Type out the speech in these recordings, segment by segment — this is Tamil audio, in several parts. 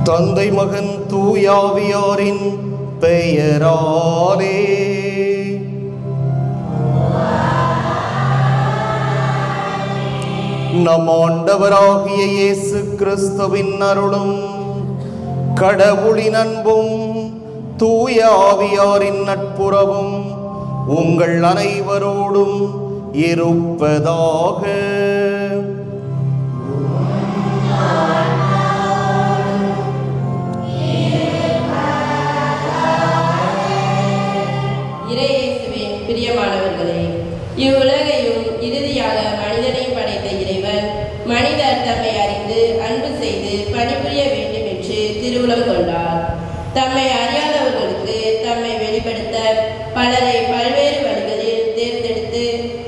தந்தை மகன் தூயாவியாரின் பெயராலே நம் ஆண்டவராகிய இயேசு கிறிஸ்துவின் அருளும் கடவுளின் அன்பும் தூய ஆவியாரின் நட்புறவும் உங்கள் அனைவரோடும் இருப்பதாக. பிரியமானவர்களே, இவ்வுலகையும் இறுதியாக மனிதனையும் படைத்த இறைவன் மனிதர் தம்மை அறிந்து அன்பு செய்து பணிபுரிய வேண்டும் என்று திருவுளம் கொண்டார். தம்மை அறியாதவர்களுக்கு தம்மை வெளிப்படுத்த பலரை பல்வேறு வழிகளில் தேர்ந்தெடுத்து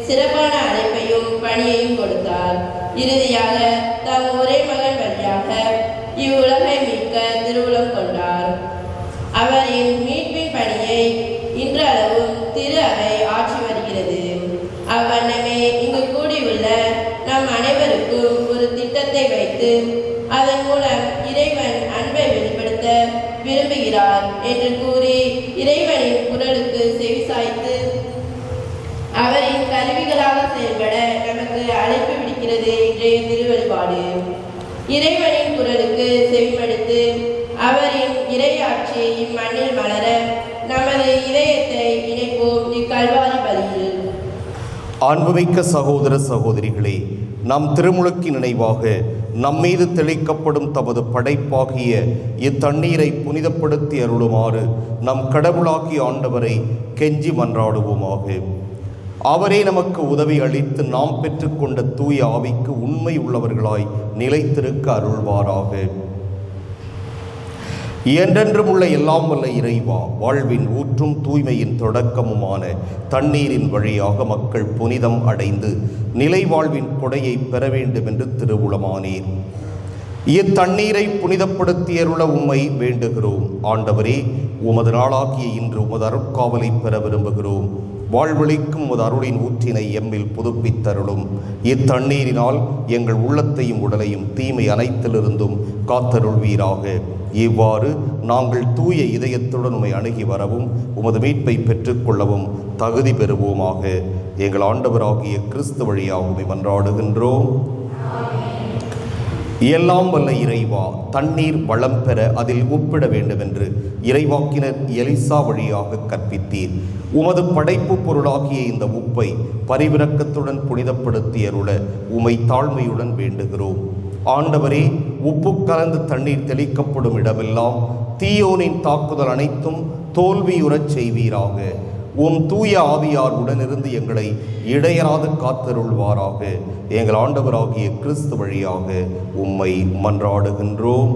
சிறப்பான அழைப்பையும் பணியையும் கொடுத்தார். இறுதியாக தம் ஒரே மகன் வழியாக இவ்வுலகை மீட்க திருவுளம் கொண்டார். அவரின் மீட்பின் பணியை இன்றளவும் திரு அவை ஆற்றி வருகிறது. அவ்வண்ணமே இங்கு கூடியுள்ள நம் அனைவருக்கும் ஒரு திட்டத்தை வைத்து அதன் மூலம் இறைவன் அன்பை வெளிப்படுத்த விரும்புகிறார் என்று கூறி இறைவனின் குரலுக்கு செவிசாய்த்து அவரின் கருவிகளாக செயல்பட நமக்கு அழைப்பு விடுக்கிறது இன்றைய திருவழிபாடு. இறைவனின் குரலுக்கு செவிமடுத்து அவரின் இறையாட்சி இம்மண்ணில் மலர நமது இதயத்தை இணைப்போம் இக்கல்வாரி பலியில். அன்புமிக்க சகோதர சகோதரிகளே, நம் திருமுழுக்கு நினைவாக நம்மீது தெளிக்கப்படும் தமது படைப்பாகிய இத்தண்ணீரை புனிதப்படுத்தி அருளுமாறு நம் கடவுளாகிய ஆண்டவரை கெஞ்சி மன்றாடுவோமாக. அவரே நமக்கு உதவி அளித்து நாம் பெற்றுக்கொண்ட தூய ஆவிக்கு உண்மை உள்ளவர்களாய் நிலைத்திருக்க அருள்வாராக. என்றென்றும் உள்ள எல்லாம் வல்ல இறைவா, வாழ்வின் ஊற்றும் தூய்மையின் தொடக்கமுமான தண்ணீரின் வழியாக மக்கள் புனிதம் அடைந்து நிலை வாழ்வின் கொடையை பெற வேண்டும் என்று திருவுளமானீர். இத்தண்ணீரை புனிதப்படுத்தியருள உம்மை வேண்டுகிறோம். ஆண்டவரே, உமது நாளாகிய இன்று உமது அருட்காவலை பெற விரும்புகிறோம். வாழ்வழிக்கும் உமது அருளின் ஊற்றினை எம்மில் புதுப்பித்தருளும். இத்தண்ணீரினால் எங்கள் உள்ளத்தையும் உடலையும் தீமை அனைத்திலிருந்தும் காத்தருள்வீராக. இவ்வாறு நாங்கள் தூய இதயத்துடன் உம்மை அணுகி வரவும் உமது மீட்பை பெற்றுக்கொள்ளவும் தகுதி பெறுவோமாக. எங்கள் ஆண்டவராகிய கிறிஸ்து வழியாக உம்மை மன்றாடுகின்றோம். எல்லாம் வல்ல இறைவா, தண்ணீர் வளம் பெற அதில் உப்பிட வேண்டும் என்று இறைவாக்கினர் எலிசா வழியாக கற்பித்தீர். உமது படைப்பு பொருளாகிய இந்த உப்பை பரிவிரக்கத்துடன் புனிதப்படுத்தியருள உம்மை தாழ்மையுடன் வேண்டுகிறோம். ஆண்டவரே, உப்பு கலந்து தண்ணீர் தெளிக்கப்படும் இடமெல்லாம் தீயோனின் தாக்குதல் அனைத்தும் தோல்வியுறச் செய்வீராக. உம் தூய ஆவியார் உடனிருந்து எங்களை இடையராது காத்தருள்வாராக. எங்கள் ஆண்டவராகிய கிறிஸ்து வழியாக உம்மை மன்றாடுகின்றோம்.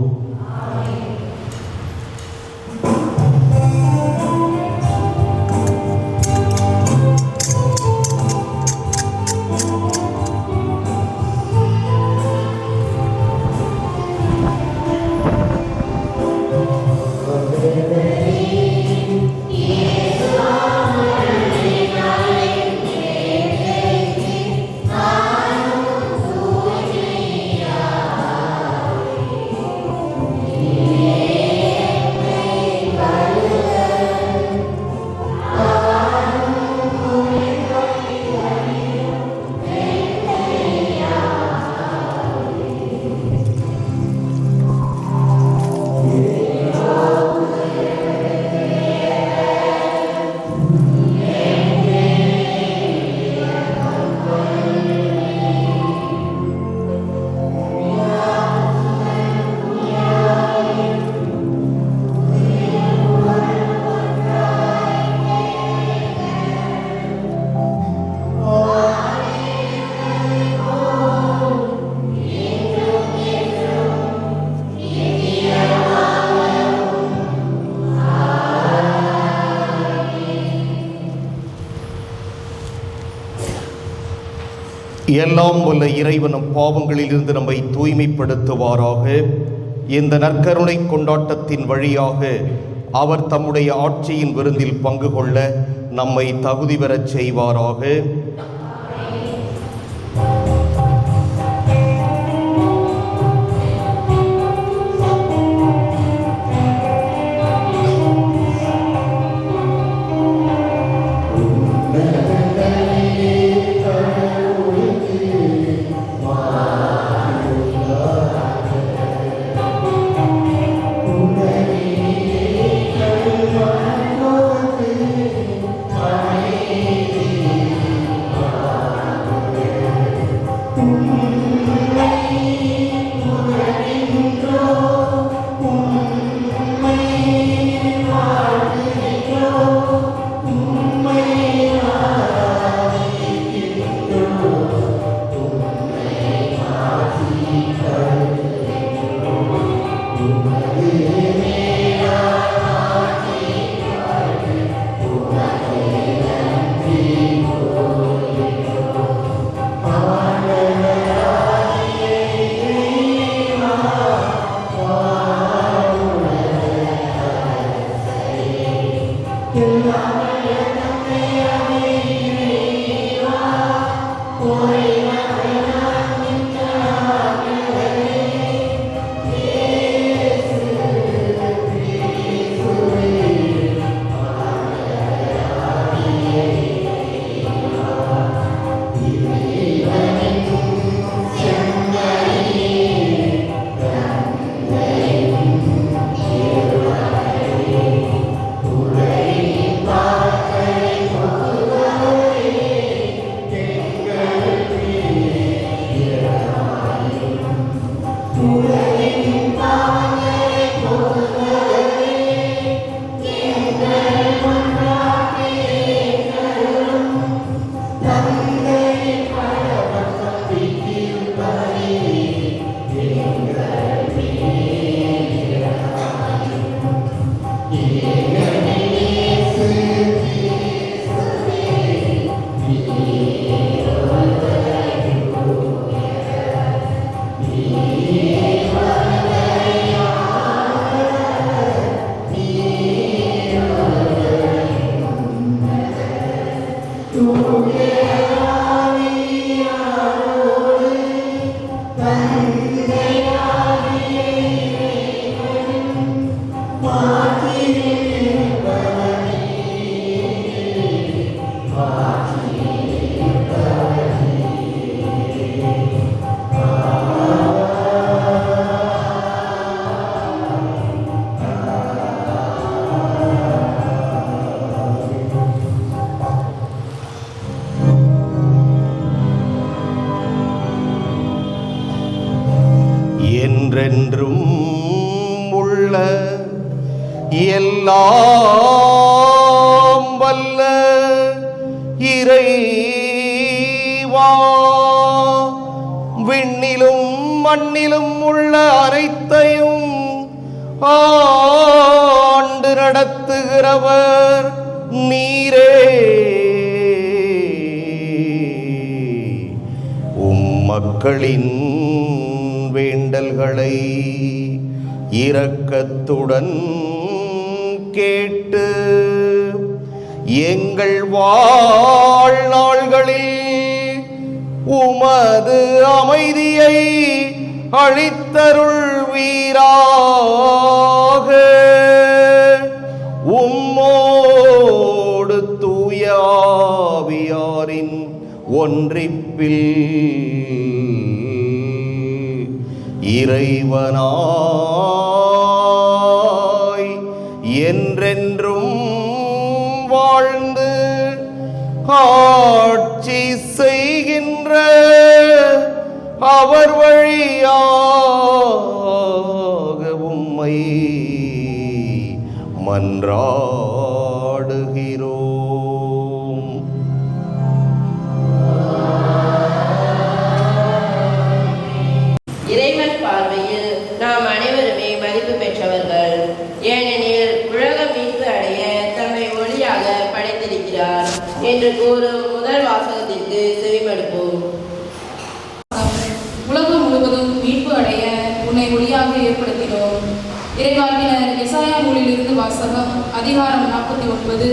எல்லாம் வல்ல இறைவனும் பாவங்களிலிருந்து நம்மை தூய்மைப்படுத்துவாராக. இந்த நற்கருணை கொண்டாட்டத்தின் வழியாக அவர் தம்முடைய ஆட்சியின் விருந்தில் பங்கு கொள்ள நம்மை தகுதி பெறச் செய்வாராக. என்றென்றும் உள்ள எல்லாம் வல்ல இறைவா, விண்ணிலும் மண்ணிலும் உள்ள அனைத்தையும் ஆண்டு நடத்துகிறவர் நீரே. மக்களின் வேண்டல்களை இரக்கத்துடன் கேட்டு எங்கள் வாழ்நாள்களில் உமது அமைதியை அளித்தருள்வீராக. உம்மோடு தூய ஆவியாரின் ஒன்றிப்பில் இறைவனாய் என்றென்றும் வாழ்ந்து ஆட்சி செய்கின்ற அவர் வழியாக உம்மை மன்றாடுகிறோம். இறைவன் பார்வையில் நாம் அனைவருமே மதிப்பு பெற்றவர்கள். ஏனெனில் உலகம் மீட்பு அடைய தம்மை ஒளியாக படைத்திருக்கிறார் என்று கூறும் முதல் வாசகத்திற்கு செவிமடுப்போம். இறைவாக்கினர் எசாயா நூலிலிருந்து வாசகம். அதிகாரம் 49,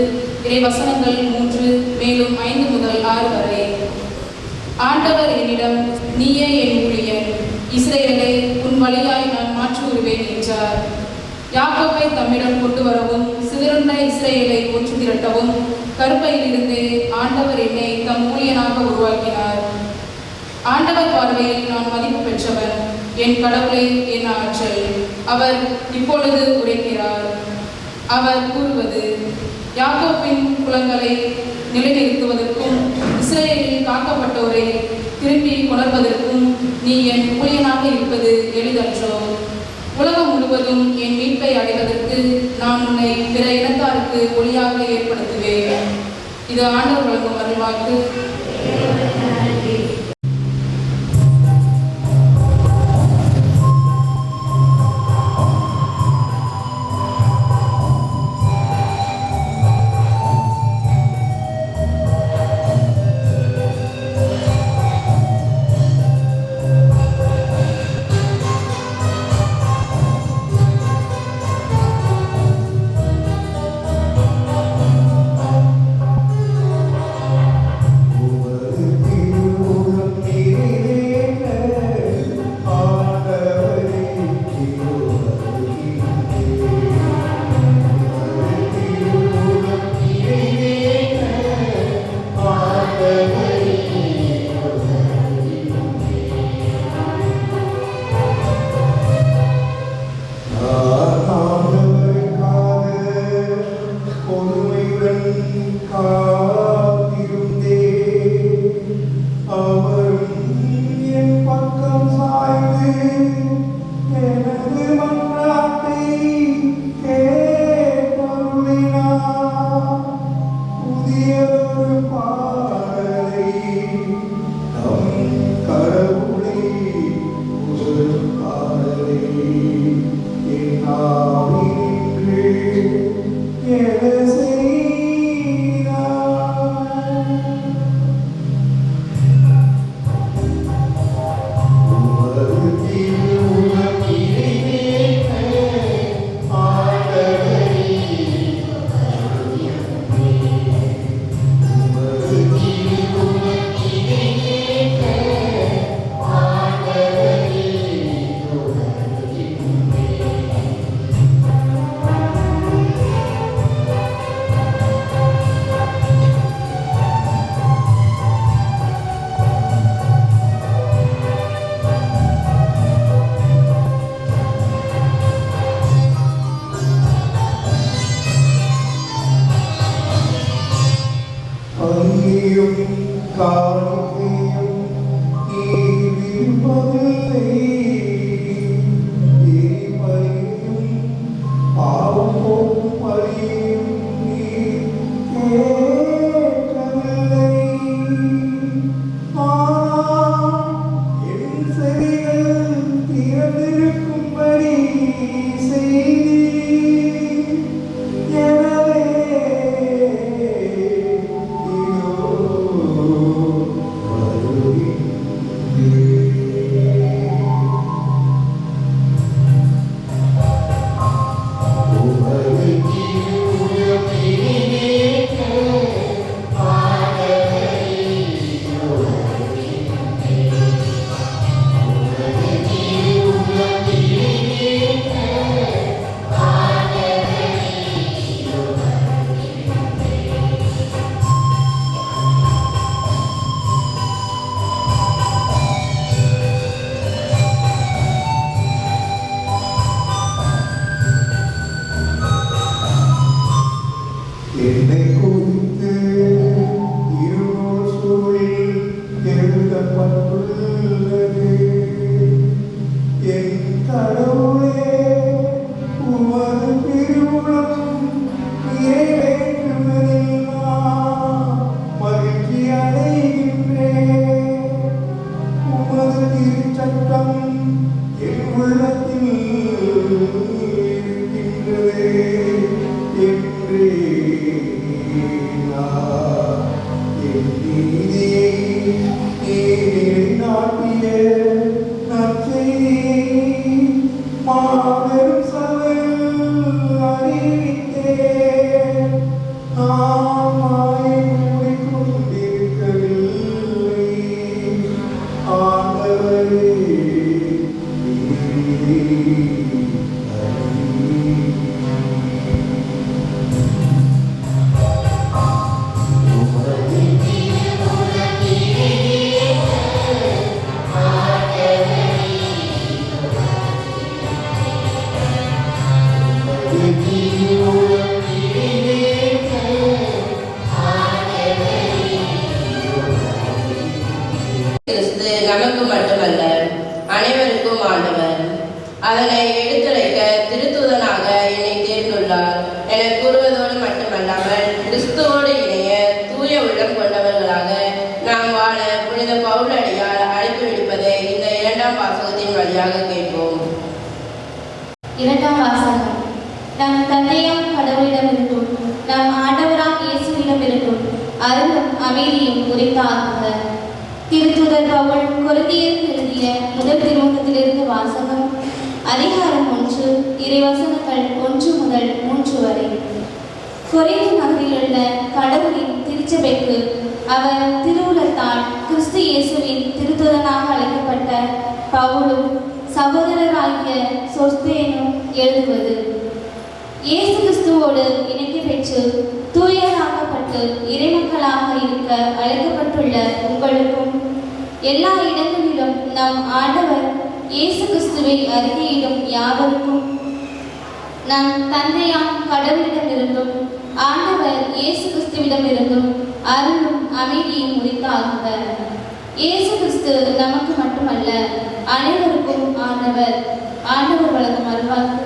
இறைவசனங்கள் 3 மேலும் 5 முதல் 6 வரை. ஆண்டவர் என்னிடம், நீயே என் ஊழியன், இஸ்ரவேலை உன் வழியாய் நான் மாற்றி வருவேன் என்றார். யாக்கோபை தம்மிடம் கொண்டு வரவும் சிதறுண்ட இஸ்ரவேலை ஒன்று திரட்டவும் கருப்பையிலிருந்து ஆண்டவர் என்னை தம் ஊழியனாக உருவாக்கினார். ஆண்டவர் பார்வையில் நான் மதிப்பு பெற்றவன், என் கடவுளே என் ஆற்றல். அவர் இப்பொழுது உரைக்கிறார். அவர் கூறுவது, யாக்கோப்பின் குலங்களை நிலைநிறுத்துவதற்கும் இஸ்ரவேலில் காக்கப்பட்டோரை திரும்பி கொணர்வதற்கும் நீ என் ஊழியனாக இருப்பது எளிதன்றோ? உலகம் முழுவதும் என் மீட்பை அடைவதற்கு நான் உன்னை பிற இனத்தாருக்கு ஒளியாக ஏற்படுத்துவேன். இது ஆண்டவர் வழங்கும் அருள்வாக்கு. அதனை எடுத்துரைக்க திருத்தூதனாக என்னை தேர்ந்துள்ளார் என கூறுவதோடு மட்டுமல்லாமல் கிறிஸ்துவோடு இணைய தூய உள்ளம் கொண்டவர்களாக நாம் வாழ புனித பவுலடியார் அழைப்பு விடுப்பதை இந்த இரண்டாம் வாசகத்தின் வழியாக கேட்போம். இரண்டாம் வாசகம். நம் தந்தையாம் கடவுளிடமிருந்தும் நம் ஆண்டவராம் இயேசுவிடமிருந்தும் அருளும் அமைதியும் உரித்தாகுக. திருத்தூதர் பவுல் கொரிந்தியருக்கு எழுதிய முதல் திருமுகத்திலிருந்து வாசகம். அதிகாரம் 1, இறைவசனங்கள் 1 முதல் 3 வரை. கொரிந்து நகரிலுள்ள கடவுளின் திருச்சபைக்கு அவர் திருவுளத்தால் கிறிஸ்து இயேசுவின் திருத்தூதனாக அழைக்கப்பட்ட பவுலும் சகோதரராகிய சொஸ்தேனும் எழுதுவது. இயேசு கிறிஸ்துவோடு இணைந்து பெற்று தூயராக்கப்பட்டு இறைமக்களாக இருக்க அழைக்கப்பட்டுள்ள உங்களுக்கும் எல்லா இடங்களிலும் நம் ஆண்டவர் இயேசு கிறிஸ்துவை அறிக்கையிடும் யாவருக்கும் நம் தந்தையாம் கடவுளிடமிருந்தும் ஆண்டவர் இயேசு கிறிஸ்துவிடமிருந்தும் அருளும் அமைதியும் உரித்தாகுக. இயேசு கிறிஸ்து நமக்கு மட்டுமல்ல அனைவருக்கும் ஆண்டவர். ஆண்டவர் வழங்கும் அருள்வாக்கு.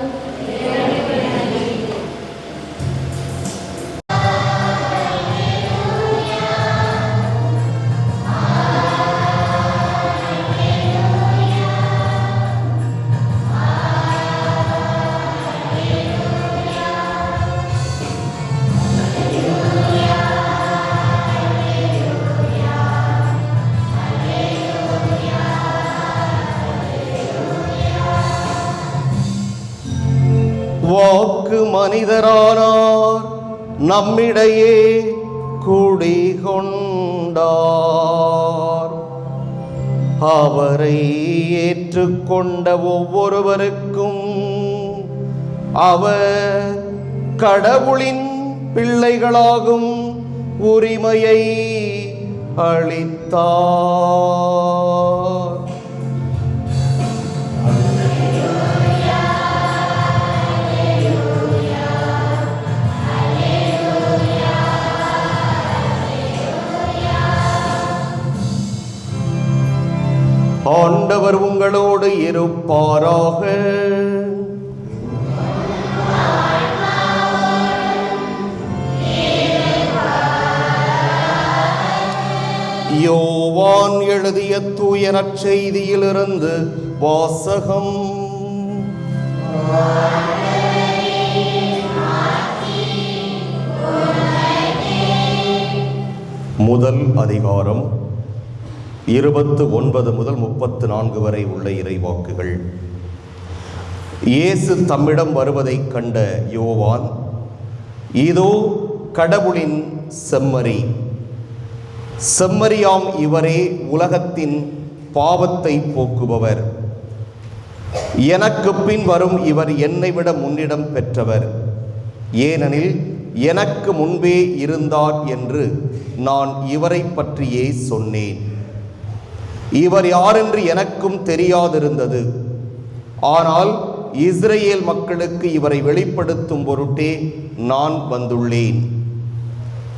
வாக்கு மனிதரானார், நம்மிடையே குடிகொண்டார். அவரை ஏற்றுக்கொண்ட ஒவ்வொருவருக்கும் அவர் கடவுளின் பிள்ளைகளாகும் உரிமையை அளித்தார். ஆண்டவர் உங்களோடு இருப்பாராக. யோவான் எழுதிய தூய நற்செய்தியிலிருந்து வாசகம். முதல் அதிகாரம் 29 முதல் 34 வரை உள்ள இறைவாக்குகள். இயேசு தம்மிடம் வருவதைக் கண்ட யோவான், இதோ கடவுளின் செம்மறி, செம்மறியாம் இவரே உலகத்தின் பாவத்தை போக்குபவர். எனக்கு பின் வரும் இவர் என்னை விட முன்னிடம் பெற்றவர், ஏனெனில் எனக்கு முன்பே இருந்தார் என்று நான் இவரை பற்றியே சொன்னேன். இவர் யாரென்று எனக்கும் தெரியாதிருந்தது. ஆனால் இஸ்ரேல் மக்களுக்கு இவரை வெளிப்படுத்தும் பொருட்டே நான் வந்துள்ளேன்.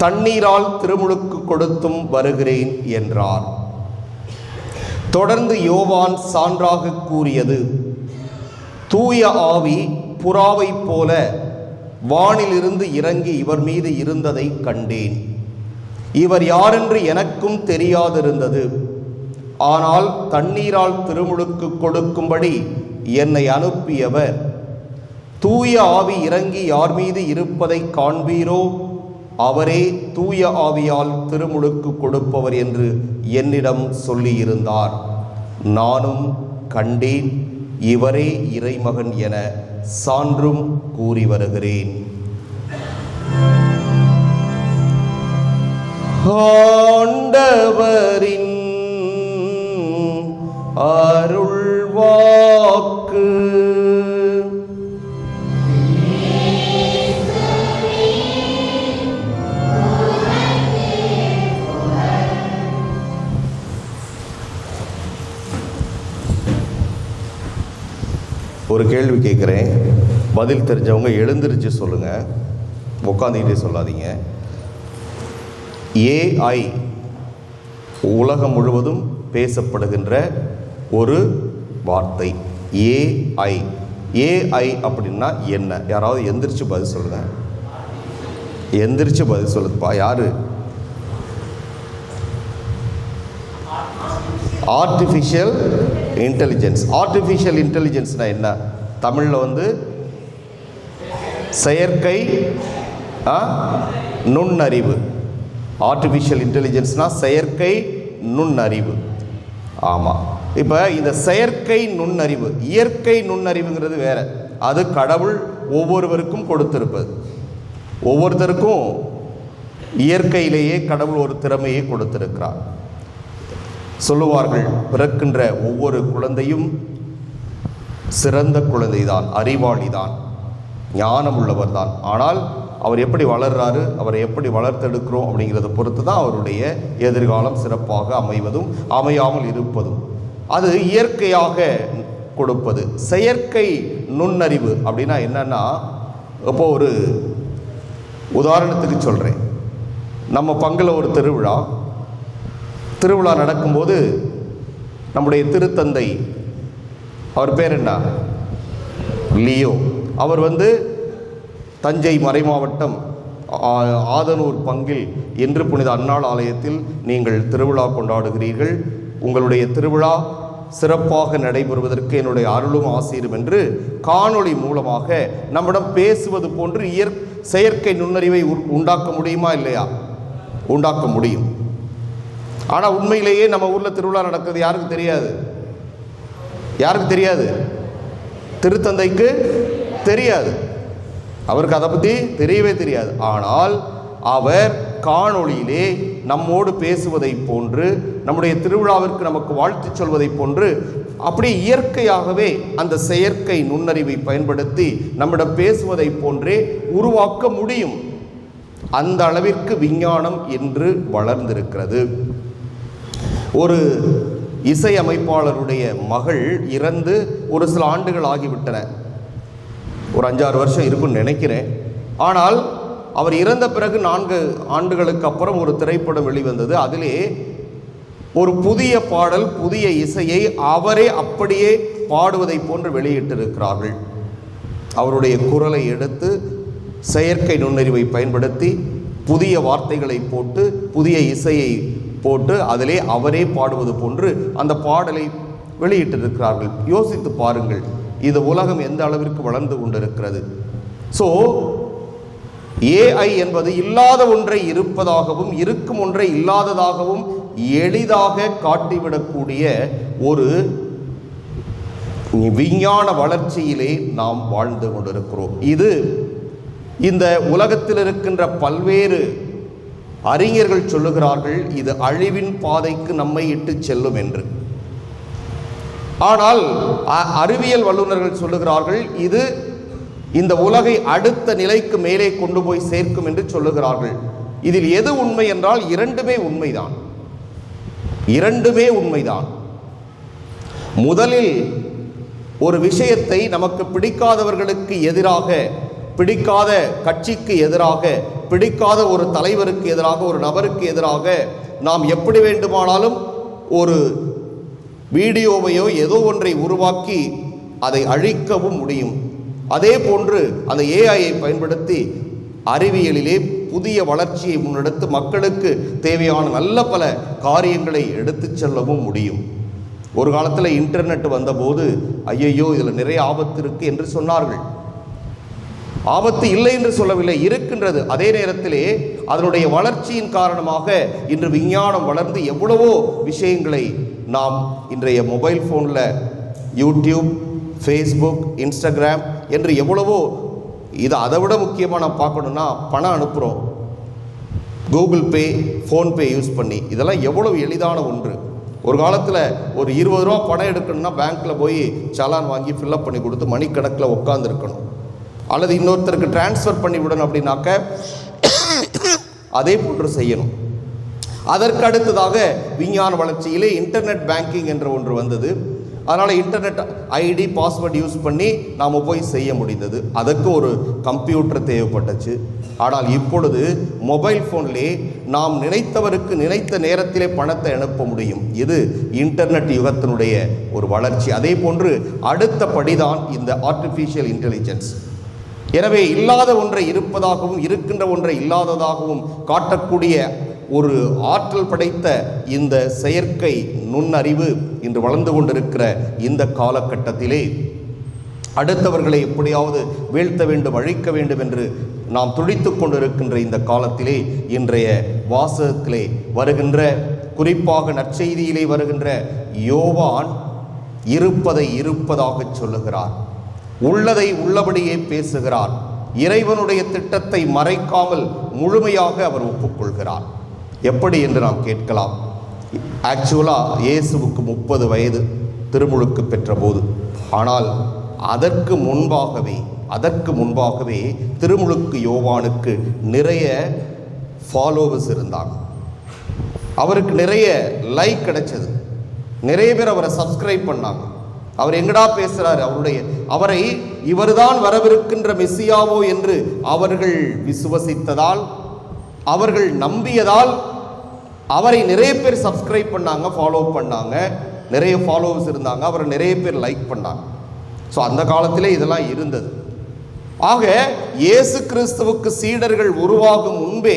தண்ணீரால் திருமுழுக்கு கொடுத்தும் வருகிறேன் என்றார். தொடர்ந்து யோவான் சான்றாக கூறியது, தூய ஆவி புறாவைப் போல வானிலிருந்து இறங்கி இவர் மீது இருந்ததை கண்டேன். இவர் யாரென்று எனக்கும் தெரியாதிருந்தது. ஆனால் தண்ணீரால் திருமுழுக்கு கொடுக்கும்படி என்னை அனுப்பியவர், தூய ஆவி இறங்கி யார் மீது இருப்பதை காண்பீரோ அவரே தூய ஆவியால் திருமுழுக்கு கொடுப்பவர் என்று என்னிடம் சொல்லியிருந்தார். நானும் கண்டேன், இவரே இறைமகன் என சான்றும் கூறி வருகிறேன். ஆண்டவரின் அருள்வாக்கு. ஒரு கேள்வி கேட்குறேன், பதில் தெரிஞ்சவங்க எழுந்திருச்சு சொல்லுங்கள், உட்காந்துக்கிட்டே சொல்லாதீங்க. ஏஐ உலகம் முழுவதும் பேசப்படுகின்ற ஒரு வார்த்தை. ஏஐ. ஏஐ அப்படின்னா என்ன? யாராவது எந்திரிச்சு பதில் சொல்லுங்க. எந்திரிச்சு பதில் சொல்லுதுப்பா. யாரு? Artificial intelligence. ஆர்டிஃபிஷியல் இன்டெலிஜென்ஸ்னா என்ன? தமிழில் வந்து செயற்கை நுண்ணறிவு. ஆர்டிஃபிஷியல் இன்டெலிஜென்ஸ்னால் செயற்கை நுண்ணறிவு. ஆமாம். இப்போ இந்த செயற்கை நுண்ணறிவு, இயற்கை நுண்ணறிவுங்கிறது வேற. அது கடவுள் ஒவ்வொருவருக்கும் கொடுத்திருப்பது. ஒவ்வொருத்தருக்கும் இயற்கையிலேயே கடவுள் ஒரு திறமையை கொடுத்திருக்கிறார். சொல்லுவார்கள், பிறக்கின்ற ஒவ்வொரு குழந்தையும் சிறந்த குழந்தைதான், அறிவாளிதான், ஞானம் உள்ளவர் தான். ஆனால் அவர் எப்படி வளர்றாரு, அவரை எப்படி வளர்த்தெடுக்கிறோம் அப்படிங்கிறத பொறுத்து தான் அவருடைய எதிர்காலம் சிறப்பாக அமைவதும் அமையாமல் இருப்பதும். அது இயற்கையாக கொடுப்பது. செயற்கை நுண்ணறிவு அப்படின்னா என்னன்னா, இப்போ ஒரு உதாரணத்துக்கு சொல்கிறேன். நம்ம பங்கில் ஒரு திருவிழா நடக்கும்போது நம்முடைய திருத்தந்தை, அவர் பேர் என்ன, லியோ, அவர் வந்து தஞ்சை மறைமாவட்டம் ஆதனூர் பங்கில் என்று புனித அன்னாள் ஆலயத்தில் நீங்கள் திருவிழா கொண்டாடுகிறீர்கள். உங்களுடைய திருவிழா சிறப்பாக நடைபெறுவதற்கு என்னுடைய அருளும் ஆசீரும் என்று காணொளி மூலமாக நம்மிடம் பேசுவது போன்று செயற்கை நுண்ணறிவை உண்டாக்க முடியுமா? இல்லையா? உண்டாக்க முடியும். ஆனால் உண்மையிலேயே நம்ம ஊரில் திருவிழா நடக்கிறது யாருக்கு தெரியாது? யாருக்கு தெரியாது? திருத்தந்தைக்கு தெரியாது. அவருக்கு அதை பற்றி தெரியவே தெரியாது. ஆனால் அவர் காணொளியிலே நம்மோடு பேசுவதை போன்று, நம்முடைய திருவிழாவிற்கு நமக்கு வாழ்த்து சொல்வதை போன்று, அப்படி இயற்கையாகவே அந்த செயற்கை நுண்ணறிவை பயன்படுத்தி நம்மிடம் பேசுவதை போன்றே உருவாக்க முடியும். அந்த அளவிற்கு விஞ்ஞானம் என்று வளர்ந்திருக்கிறது. ஒரு இசையமைப்பாளருடைய மகள் இறந்து ஒரு சில ஆண்டுகள் ஆகிவிட்டன. ஒரு 5-6 வருஷம் இருக்குன்னு நினைக்கிறேன். ஆனால் அவர் இறந்த பிறகு 4 ஆண்டுகளுக்கு அப்புறம் ஒரு திரைப்படம் வெளிவந்தது. அதிலே ஒரு புதிய பாடல், புதிய இசையை அவரே அப்படியே பாடுவதை போன்று வெளியிட்டிருக்கிறார்கள். அவருடைய குரலை எடுத்து செயற்கை நுண்ணறிவை பயன்படுத்தி புதிய வார்த்தைகளை போட்டு புதிய இசையை போட்டு அதிலே அவரே பாடுவது போன்று அந்த பாடலை வெளியிட்டிருக்கிறார்கள். யோசித்து பாருங்கள், இந்த உலகம் எந்த அளவிற்கு வளர்ந்து கொண்டிருக்கிறது. ஸோ ஏஐ என்பது இல்லாத ஒன்றை இருப்பதாகவும் இருக்கும் ஒன்றை இல்லாததாகவும் எளிதாக காட்டிவிடக்கூடிய ஒரு விஞ்ஞான வளர்ச்சியிலே நாம் வாழ்ந்து கொண்டிருக்கிறோம். இது இந்த உலகத்தில் இருக்கின்ற பல்வேறு அறிஞர்கள் சொல்லுகிறார்கள், இது அழிவின் பாதைக்கு நம்மை இட்டு செல்லும் என்று. ஆனால் அறிவியல் வல்லுநர்கள் சொல்லுகிறார்கள், இது இந்த உலகை அடுத்த நிலைக்கு மேலே கொண்டு போய் சேர்க்கும் என்று சொல்லுகிறார்கள். இதில் எது உண்மை என்றால் இரண்டுமே உண்மைதான். இரண்டுமே உண்மைதான். முதலில் ஒரு விஷயத்தை நமக்கு பிடிக்காதவர்களுக்கு எதிராக, பிடிக்காத கட்சிக்கு எதிராக, பிடிக்காத ஒரு தலைவருக்கு எதிராக, ஒரு நபருக்கு எதிராக நாம் எப்படி வேண்டுமானாலும் ஒரு வீடியோவையோ ஏதோ ஒன்றை உருவாக்கி அதை அழிக்கவும் முடியும். அதே போன்று அந்த ஏஐயை பயன்படுத்தி அறிவியலிலே புதிய வளர்ச்சியை முன்னெடுத்து மக்களுக்கு தேவையான நல்ல பல காரியங்களை எடுத்து செல்லவும் முடியும். ஒரு காலத்தில் இன்டர்நெட் வந்தபோது ஐயையோ இதில் நிறைய ஆபத்து இருக்கு என்று சொன்னார்கள். ஆபத்து இல்லை என்று சொல்லவில்லை, இருக்கின்றது. அதே நேரத்திலே அதனுடைய வளர்ச்சியின் காரணமாக இன்று விஞ்ஞானம் வளர்ந்து எவ்வளவோ விஷயங்களை நாம் இன்றைய மொபைல் ஃபோனில் யூடியூப், ஃபேஸ்புக், இன்ஸ்டாகிராம் என்று எவ்வளவோ, இது அதை விட முக்கியமாக நான் பார்க்கணுன்னா பணம் அனுப்புகிறோம் கூகுள் பே, ஃபோன்பே யூஸ் பண்ணி. இதெல்லாம் எவ்வளவு எளிதான ஒன்று. ஒரு காலத்தில் ஒரு 20 ரூபா பணம் எடுக்கணும்னா பேங்க்கில் போய் சலான் வாங்கி ஃபில்லப் பண்ணி கொடுத்து மணிக்கணக்கில் உட்காந்துருக்கணும். அல்லது இன்னொருத்தருக்கு டிரான்ஸ்ஃபர் பண்ணி விடணும் அப்படின்னாக்க அதே போன்று செய்யணும். அதற்கு அடுத்ததாக விஞ்ஞான வளர்ச்சியிலே இன்டர்நெட் பேங்கிங் என்ற ஒன்று வந்தது. அதனால் இன்டர்நெட் ஐடி, பாஸ்வேர்டு யூஸ் பண்ணி நாம் போய் செய்ய முடிந்தது. அதற்கு ஒரு கம்ப்யூட்டர் தேவைப்பட்டுச்சு. ஆனால் இப்பொழுது மொபைல் ஃபோன்லே நாம் நினைத்தவருக்கு நினைத்த நேரத்திலே பணத்தை அனுப்ப முடியும். இது இன்டர்நெட் யுகத்தினுடைய ஒரு வளர்ச்சி. அதே போன்று அடுத்த படிதான் இந்த ஆர்டிஃபிஷியல் இன்டெலிஜென்ஸ். எனவே இல்லாத ஒன்றை இருப்பதாகவும் இருக்கின்ற ஒன்றை இல்லாததாகவும் காட்டக்கூடிய ஒரு ஆற்றல் படைத்த இந்த செயற்கை நுண்ணறிவு இன்று வளர்ந்து கொண்டிருக்கிற இந்த காலகட்டத்திலே அடுத்தவர்களை எப்படியாவது வீழ்த்த வேண்டும், அழிக்க வேண்டும் என்று நாம் துடித்து கொண்டிருக்கின்ற இந்த காலத்திலே இன்றைய வாசகத்திலே வருகின்ற, குறிப்பாக நற்செய்தியிலே வருகின்ற யோவான் இருப்பதை இருப்பதாக சொல்லுகிறார். உள்ளதை உள்ளபடியே பேசுகிறார். இறைவனுடைய திட்டத்தை மறைக்காமல் முழுமையாக அவர் ஒப்புக்கொள்கிறார். எப்படி என்று நாம் கேட்கலாம். ஆக்சுவலாக இயேசுவுக்கு 30 வயது திருமுழுக்கு பெற்ற போது, ஆனால் அதற்கு முன்பாகவே திருமுழுக்கு யோவானுக்கு நிறைய ஃபாலோவர்ஸ் இருந்தாங்க. அவருக்கு நிறைய லைக் கிடைச்சது. நிறைய பேர் அவரை சப்ஸ்கிரைப் பண்ணாங்க. அவர் எங்கடா பேசுகிறார், அவரை இவர்தான் வரவிருக்கின்ற மெசியாவோ என்று அவர்கள் விசுவசித்ததால், அவர்கள் நம்பியதால் அவரை நிறைய பேர் சப்ஸ்கிரைப் பண்ணாங்க, ஃபாலோ பண்ணாங்க. நிறைய ஃபாலோவர்ஸ் இருந்தாங்க. அவரை நிறைய பேர் லைக் பண்ணாங்க. ஸோ அந்த காலத்திலே இதெல்லாம் இருந்தது. ஆக இயேசு கிறிஸ்துவுக்கு சீடர்கள் உருவாகும் முன்பே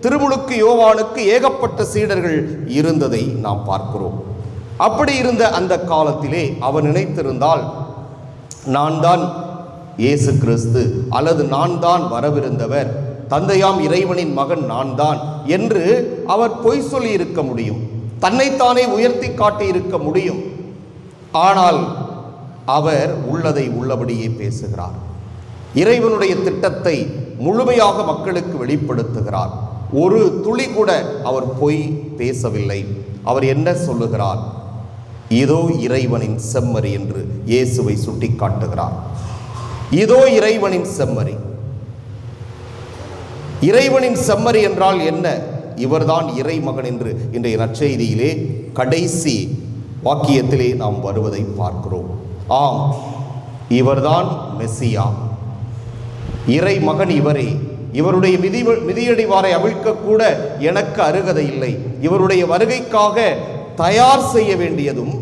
திருமுழுக்கு யோவானுக்கு ஏகப்பட்ட சீடர்கள் இருந்ததை நாம் பார்க்கிறோம். அப்படி இருந்த அந்த காலத்திலே அவர் நினைத்திருந்தால், நான் தான் இயேசு கிறிஸ்து அல்லது நான் தான் வரவிருந்தவர், தந்தையாம் இறைவனின் மகன் நான் தான் என்று அவர் பொய் சொல்லி இருக்க முடியும், தன்னைத்தானே உயர்த்தி காட்டி இருக்க முடியும். ஆனால் அவர் உள்ளதை உள்ளபடியே பேசுகிறார். இறைவனுடைய திட்டத்தை முழுமையாக மக்களுக்கு வெளிப்படுத்துகிறார். ஒரு துளி கூட அவர் பொய் பேசவில்லை. அவர் என்ன சொல்லுகிறார்? இதோ இறைவனின் செம்மறி என்று இயேசுவை சுட்டி காட்டுகிறார். இதோ இறைவனின் செம்மறி. இறைவனின் செம்மறி என்றால் என்ன? இவர்தான் இறைமகன் என்று இன்றைய நற்செய்தியிலே கடைசி வாக்கியத்திலே நாம் வருவதை பார்க்கிறோம். ஆம், இவர்தான் மெசியா, இறைமகன் இவரே. இவருடைய மிதியடிவாரை அவிழ்க்கக்கூட எனக்கு அருகதை இல்லை. இவருடைய வருகைக்காக தயார் செய்ய வேண்டியதும்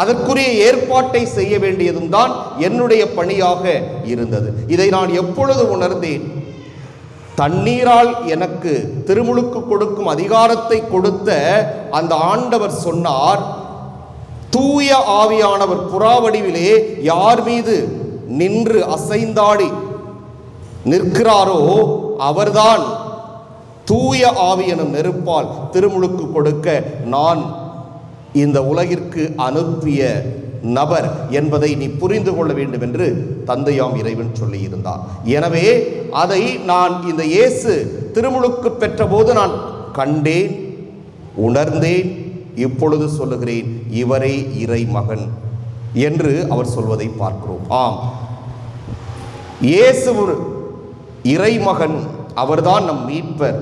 அதற்குரிய ஏற்பாட்டை செய்ய வேண்டியதும் தான் என்னுடைய பணியாக இருந்தது. இதை நான் எப்பொழுது உணர்ந்தேன்? தண்ணீரால் எனக்கு திருமுழுக்கு கொடுக்கும் அதிகாரத்தை கொடுத்த அந்த ஆண்டவர் சொன்னார், தூய ஆவியானவர் புறாவடிவிலே யார் மீது நின்று அசைந்தாடி நிற்கிறாரோ அவர்தான் தூய ஆவி எனும் நெருப்பால் திருமுழுக்கு கொடுக்க நான் இந்த உலகிற்கு அனுப்பிய நபர் என்பதை நீ புரிந்து கொள்ள வேண்டும் என்று தந்தையாம் இறைவன் சொல்லியிருந்தார். எனவே அதை நான் இந்த இயேசு திருமுழுக்கு பெற்ற போது நான் கண்டேன், உணர்ந்தேன். இப்பொழுது சொல்லுகிறேன், இவரே இறைமகன் என்று அவர் சொல்வதை பார்க்கிறோம். ஆம், இயேசு ஒரு இறைமகன். அவர்தான் நம் மீட்பர்.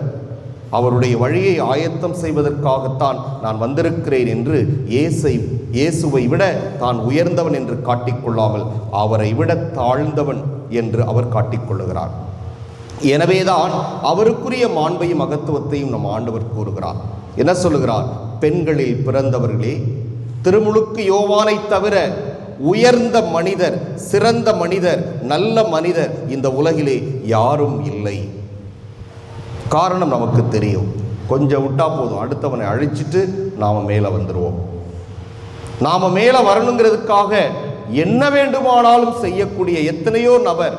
அவருடைய வழியை ஆயத்தம் செய்வதற்காகத்தான் நான் வந்திருக்கிறேன் என்று இயேசுவை விட தான் உயர்ந்தவன் என்று காட்டிக்கொள்ளாமல் அவரை விட தாழ்ந்தவன் என்று அவர் காட்டிக்கொள்ளுகிறார். எனவேதான் அவருக்குரிய மாண்பையும் மகத்துவத்தையும் நம் ஆண்டவர் கூறுகிறார். என்ன சொல்லுகிறார்? பெண்களில் பிறந்தவர்களே, திருமுழுக்கு யோவானை தவிர உயர்ந்த மனிதர், சிறந்த மனிதர், நல்ல மனிதர் இந்த உலகிலே யாரும் இல்லை. காரணம் நமக்கு தெரியும். கொஞ்சம் விட்டா போதும், அடுத்தவனை அழிச்சிட்டு நாம மேலே வந்துடுவோம். நாம மேலே வரணுங்கிறதுக்காக என்ன வேண்டுமானாலும் செய்யக்கூடிய எத்தனையோ நபர்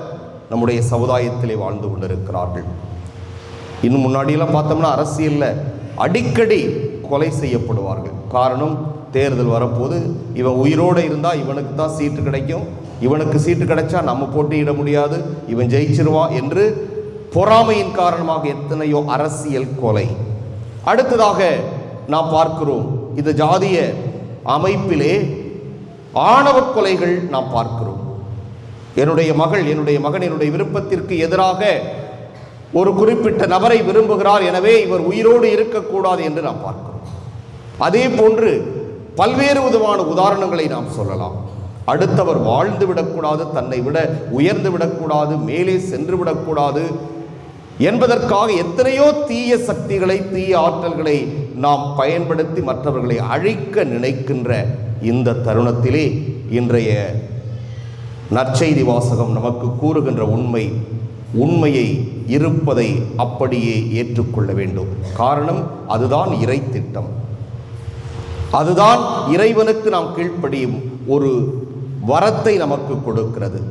நம்முடைய சமுதாயத்திலே வாழ்ந்து கொண்டிருக்கிறார்கள். இன்னும் முன்னாடியெல்லாம் பார்த்தோம்னா அரசியலில் அடிக்கடி கொலை செய்யப்படுவார்கள். காரணம், தேர்தல் வரப்போது இவன் உயிரோடு இருந்தால் இவனுக்கு தான் சீட்டு கிடைக்கும், இவனுக்கு சீட்டு கிடைச்சா நம்ம போட்டியிட முடியாது, இவன் ஜெயிச்சிருவான் என்று பொறாமையின் காரணமாக எத்தனையோ அரசியல் கொலை. அடுத்ததாக நாம் பார்க்கிறோம், இந்த ஜாதிய அமைப்பிலே ஆணவ கொலைகள் நாம் பார்க்கிறோம். என்னுடைய மகள், என்னுடைய மகன் என்னுடைய விருப்பத்திற்கு எதிராக ஒரு குறிப்பிட்ட நபரை விரும்புகிறார், எனவே இவர் உயிரோடு இருக்கக்கூடாது என்று நாம் பார்க்கிறோம். அதே போன்று பல்வேறு விதமான உதாரணங்களை நாம் சொல்லலாம். அடுத்தவர் வாழ்ந்து விடக்கூடாது, தன்னை விட உயர்ந்து விடக்கூடாது, மேலே சென்று விடக்கூடாது, என்பதற்காக எத்தனையோ தீய சக்திகளை, தீய ஆற்றல்களை நாம் பயன்படுத்தி மற்றவர்களை அழிக்க நினைக்கின்ற இந்த தருணத்திலே இன்றைய நற்செய்தி வாசகம் நமக்கு கூறுகின்ற உண்மையை இருப்பதை அப்படியே ஏற்றுக்கொள்ள வேண்டும். காரணம், அதுதான் இறை திட்டம், அதுதான் இறைவனுக்கு நாம் கீழ்ப்படியும் ஒரு வரத்தை நமக்கு கொடுக்கிறது.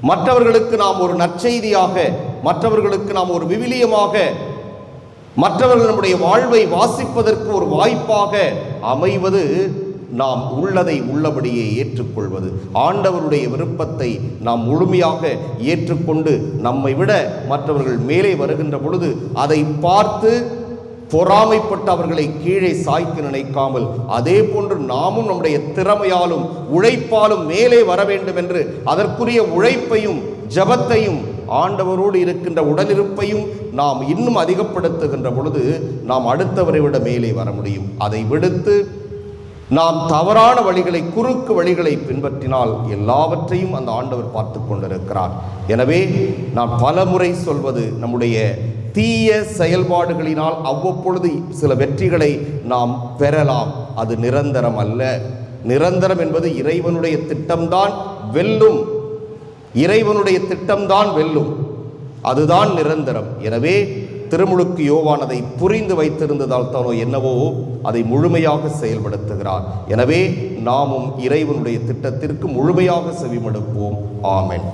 மற்றவர்களுக்கு நாம் ஒரு நற்செய்தியாக, மற்றவர்களுக்கு நாம் ஒரு விவிலியமாக, மற்றவர்கள் நம்முடைய வாழ்வை வாசிப்பதற்கு ஒரு வாய்ப்பாக அமைவது நாம் உள்ளதை உள்ளபடியே ஏற்றுக்கொள்வது. ஆண்டவருடைய விருப்பத்தை நாம் முழுமையாக ஏற்றுக்கொண்டு நம்மை விட மற்றவர்கள் மேலே வருகின்ற பொழுது அதை பார்த்து பொறாமைப்பட்டு அவர்களை கீழே சாய்க்க நினைக்காமல், அதே போன்று நாமும் நம்முடைய திறமையாலும் உழைப்பாலும் மேலே வர வேண்டும் என்று அதற்குரிய உழைப்பையும் ஜபத்தையும் ஆண்டவரோடு இருக்கின்ற உடனிருப்பையும் நாம் இன்னும் அதிகப்படுத்துகின்ற பொழுது நாம் அடுத்தவரை விட மேலே வர முடியும். அதை விடுத்து நாம் தவறான வழிகளை, குறுக்கு வழிகளை பின்பற்றினால் எல்லாவற்றையும் அந்த ஆண்டவர் பார்த்து கொண்டிருக்கிறார். எனவே நான் பலமுறை சொல்வது, நம்முடைய தீய செயல்பாடுகளினால் அவ்வப்பொழுது சில வெற்றிகளை நாம் பெறலாம், அது நிரந்தரம் அல்ல. நிரந்தரம் என்பது இறைவனுடைய திட்டம்தான் வெல்லும், இறைவனுடைய திட்டம்தான் வெல்லும், அதுதான் நிரந்தரம். எனவே திருமுழுக்கு யோவான் அதை புரிந்து வைத்திருந்ததால் தானோ என்னவோ அதை முழுமையாக செயல்படுத்துகிறார். எனவே நாமும் இறைவனுடைய திட்டத்திற்கு முழுமையாக செவிமடுப்போம். ஆமென்.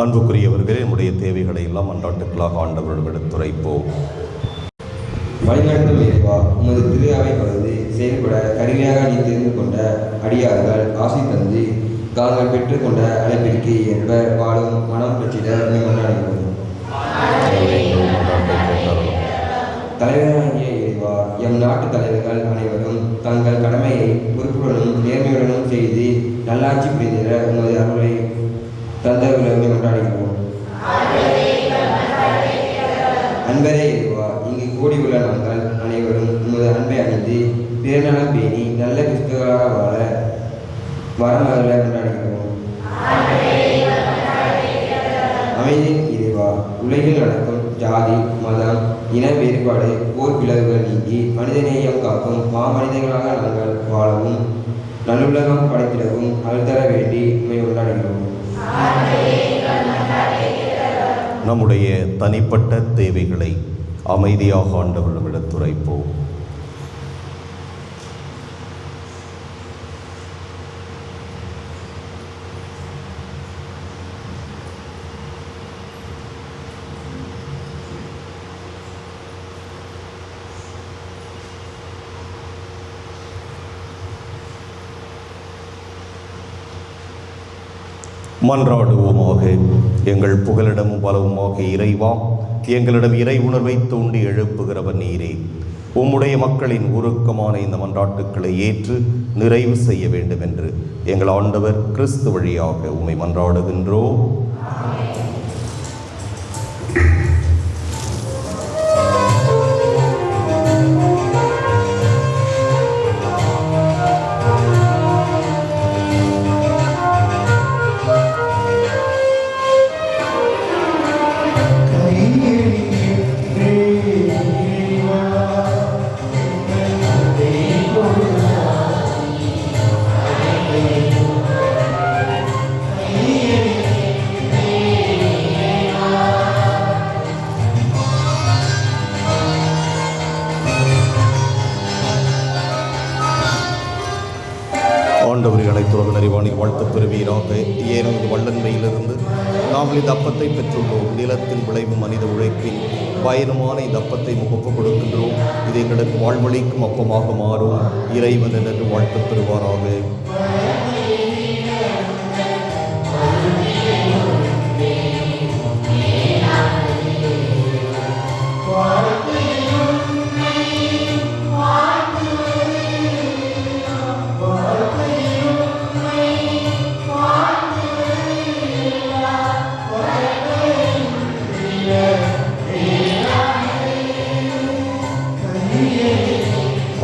அன்புக்குரியவர்களே, நம்முடைய தேவைகளை எல்லாம் அன்றாட்டுக்களாக ஆண்டவரிடம் எடுத்துரைப்போம். வழிநடத்தும் இறைவா, உமது திரு அவை பகுதி செயல்பட கருவியாக நீ தெரிந்து கொண்ட அடியார்கள் ஆசை தந்து தாங்கள் பெற்றுக்கொண்ட அழைப்பிற்கு ஏற்ப வாழும் மனம் பெற்றிட கொண்டாடுகிறோம். தலைவராகிய இறைவா, எம் நாட்டு தலைவர்கள் அனைவரும் தங்கள் கடமையை பொறுப்புடனும் நேர்மையுடனும் செய்து நல்லாட்சி புரிந்திட உமது அருளை தந்தவர்களை கொண்டாடுகிறோம். அன்பரே இறைவா, இங்கு கூடியுள்ள நாங்கள் அனைவரும் உமது அன்பை அணிந்து பிறநலம் பேணி நல்ல கிறிஸ்தவர்களாக வாழ வரமகளை கொண்டாடுகிறோம். அமைதியின் இறைவா, உலகில் நடக்கும் ஜாதி, மதம், இன வேறுபாடு, போர் பிளவுகள் நீங்கி மனிதநேயம் காக்கும் மாமனிதர்களாக நாங்கள் வாழவும் நல்லுலகம் படைத்திடவும் அருள் தர வேண்டி உண்மை கொண்டாடுகிறோம். நம்முடைய தனிப்பட்ட தேவைகளை அமைதியாக ஆண்டவரிடம் எடுத்துரைப்போம். மன்றாடுவோமாக. எங்கள் புகலிடமும் பலவுமாக இறைவா, எங்களிடம் இறை உணர்வை தூண்டி எழுப்புகிறவர் நீரே. உம்முடைய மக்களின் உருக்கமான இந்த மன்றாட்டுக்களை ஏற்று நிறைவு செய்ய வேண்டும் என்று எங்கள் ஆண்டவர் கிறிஸ்து வழியாக உம்மை மன்றாடுகின்றோம். ஆண்டவரை அனைத்துலக நிறைவானில் வாழ்த்து பெறுவீராக. ஏனெனில் வல்லன்மையிலிருந்து நாங்கள் இந்த அப்பத்தை பெற்றுள்ளோம். நிலத்தின் விளைவும் மனித உழைப்பின் பயனுமான இந்த அப்பத்தை முகப்பு கொடுக்கின்றோம். இது எங்களுக்கு வாழ்வழிக்கும் அப்பமாக மாறும். இறைவன் என்று வாழ்த்து பெறுவாராக.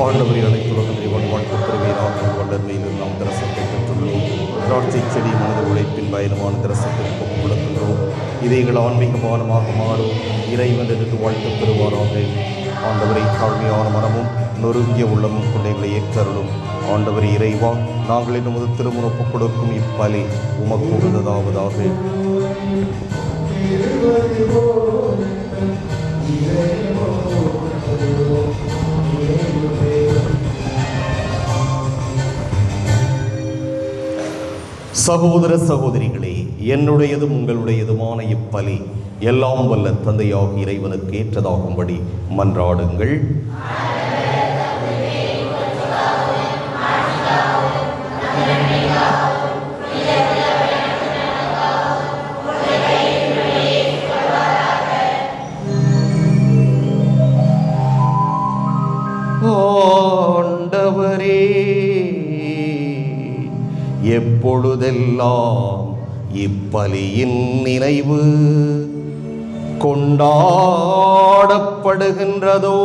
ஆண்டவரின் அனைத்துலக நிறைவான வாழ்த்து பெறுவீராக. வல்லன்மையில் நாம் தரிசனத்தை பெற்றுள்ளோம். திராட்சை செடி மனித உழைப்பின் பயணமான தரிசனத்திற்கு கொடுக்கின்றோம். இதை எங்கள் ஆன்மீக பானமாக மாறும். இறைவன் என்று வாழ்த்து பெறுவாராக. ஆண்டவரை தாழ்மையான மனமும் நொறுங்கிய உள்ளமும் கொண்டைகளை ஏற்றருளும். ஆண்டவரை இறைவா, நாங்கள் நமது திருமுறப்பு கொடுக்கும் இப்பலி உமக்கு உகந்ததாவதாக. சகோதர சகோதரிகளே, என்னுடையதும் உங்களுடையதுமான இப்பலி எல்லாம் வல்ல தந்தையாக இறைவனுக்கு ஏற்றதாகும்படி மன்றாடுங்கள். ஆண்டவரே, எப்பொழுதெல்லாம் இப்பலியின் நினைவு கொண்டாடப்படுகின்றதோ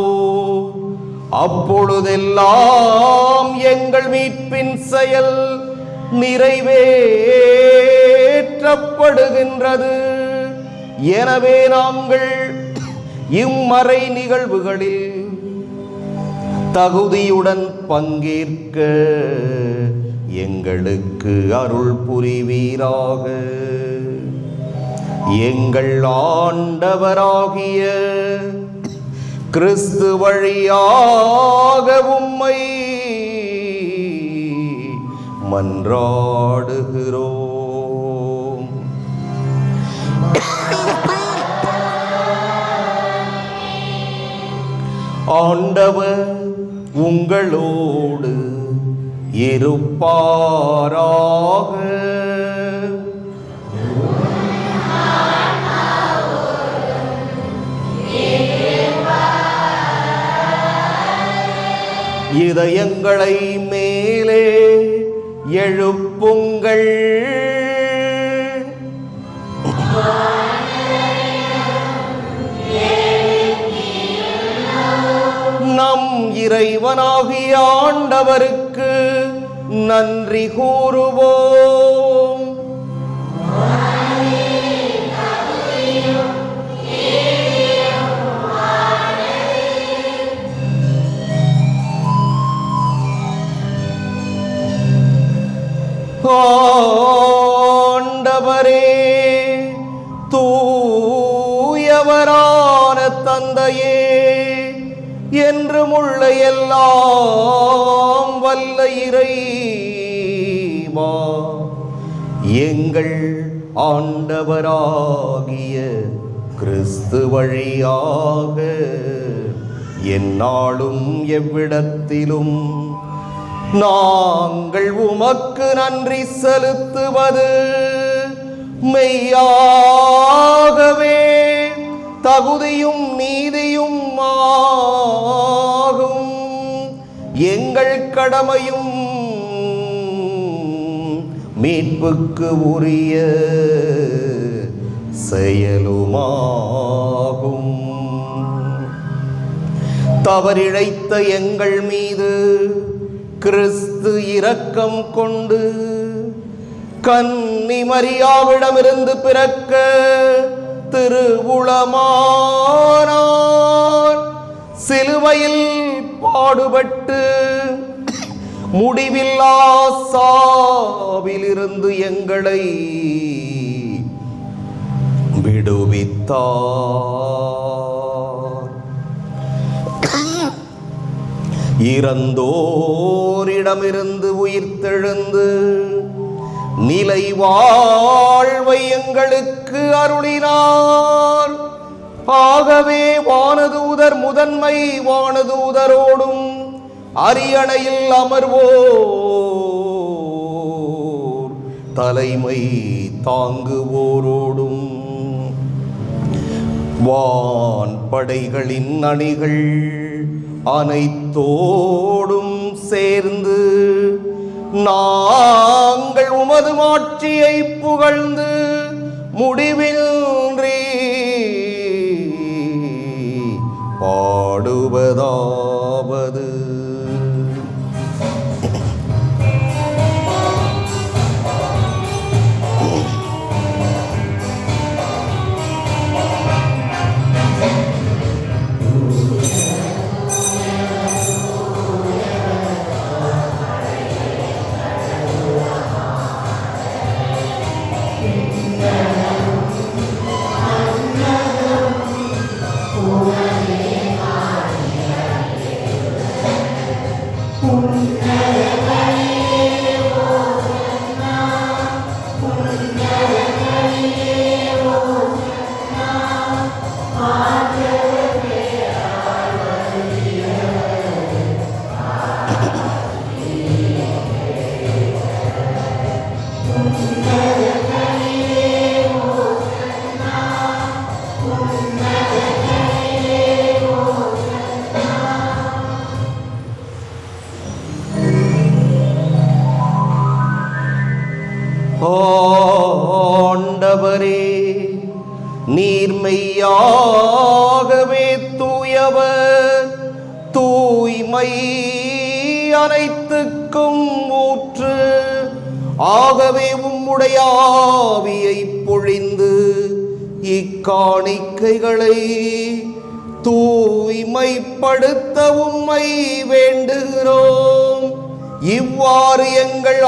அப்பொழுதெல்லாம் எங்கள் மீட்பின் செயல் நிறைவேற்றப்படுகின்றது. எனவே நாங்கள் இம்மறை நிகழ்வுகளில் தகுதியுடன் பங்கேற்க எங்களுக்கு அருள் புரிவீராக. எங்கள் ஆண்டவராகிய கிறிஸ்து வழியாக உம்மை மன்றாடுகிறோம். ஆண்டவர் உங்களோடு இருப்பாராக. இதயங்களை மேலே எழுப்புங்கள். நம் இறைவனாகிய ஆண்டவருக்கு நன்றி கூறுவோம். தூயவரான தந்தையே, என்றும் உள்ள எல்லாம் வல்ல இறைவா, எங்கள் ஆண்டவராகிய கிறிஸ்து வழியாக எந்நாளும் எவ்விடத்திலும் நாங்கள் உமக்கு நன்றி செலுத்துவது மெய்யாகவே தகுதியும் நீதியும் ஆகும். எங்கள் கடமையும் மீட்புக்கு உரிய செயலுமாகும். தவறிழைத்த எங்கள் மீது கிறிஸ்து இரக்கம் கொண்டு கன்னி மரியாவிடமிருந்து பிறக்க திருவுளமானார். சிலுவையில் பாடுபட்டு முடிவில்லா சாவிலிருந்து எங்களை விடுவித்தார். இறந்தோரிடமிருந்து உயிர்த்தெழுந்து நிலை வாழ்வை எங்களுக்கு அருளினார். ஆகவே வானதூதர் முதன்மை வானதூதரோடும் அரியணையில் அமர்வோர் தலைமை தாங்குவோரோடும் வான்படைகளின் அணிகள் அனைத்தோடும் சேர்ந்து நாங்கள் உமது மாட்சியை புகழ்ந்து முடிவின்றி பாடுவதாவது: ஆண்டவரே, நீர்மையாகவே தூயவர், தூய்மை அனைத்துக்கும் ஊற்று. ஆகவே உம்முடைய ஆவியை பொழிந்து இக்காணிக்கைகளை தூய்மைப்படுத்த உம்மை வேண்டுகிறோம். இவ்வாறு எங்கள்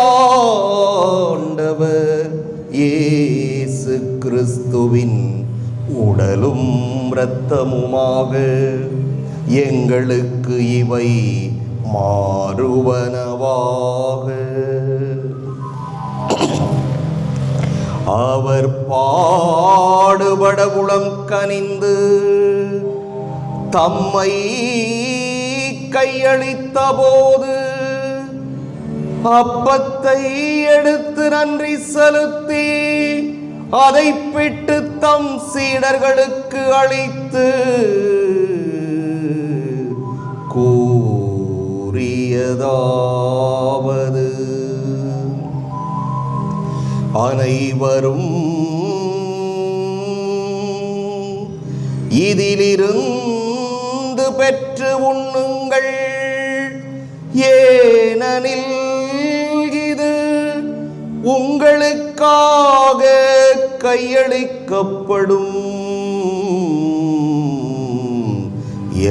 ஆண்டவர் இயேசு கிறிஸ்துவின் உடலும் இரத்தமுமாக எங்களுக்கு இவை மாறுவனவாக. அவர் பாடுபட உளம் கனிந்து தம்மை கையளித்த போது அப்பத்தை எடுத்து நன்றி செலுத்தி அதை பிட்டு தம் சீடர்களுக்கு அளித்து கூறியதாவது: அனைவரும் இதிலிருந்து பெற்று உண்ணுங்கள், ஏனெனில் இது உங்களுக்காக கையளிக்கப்படும்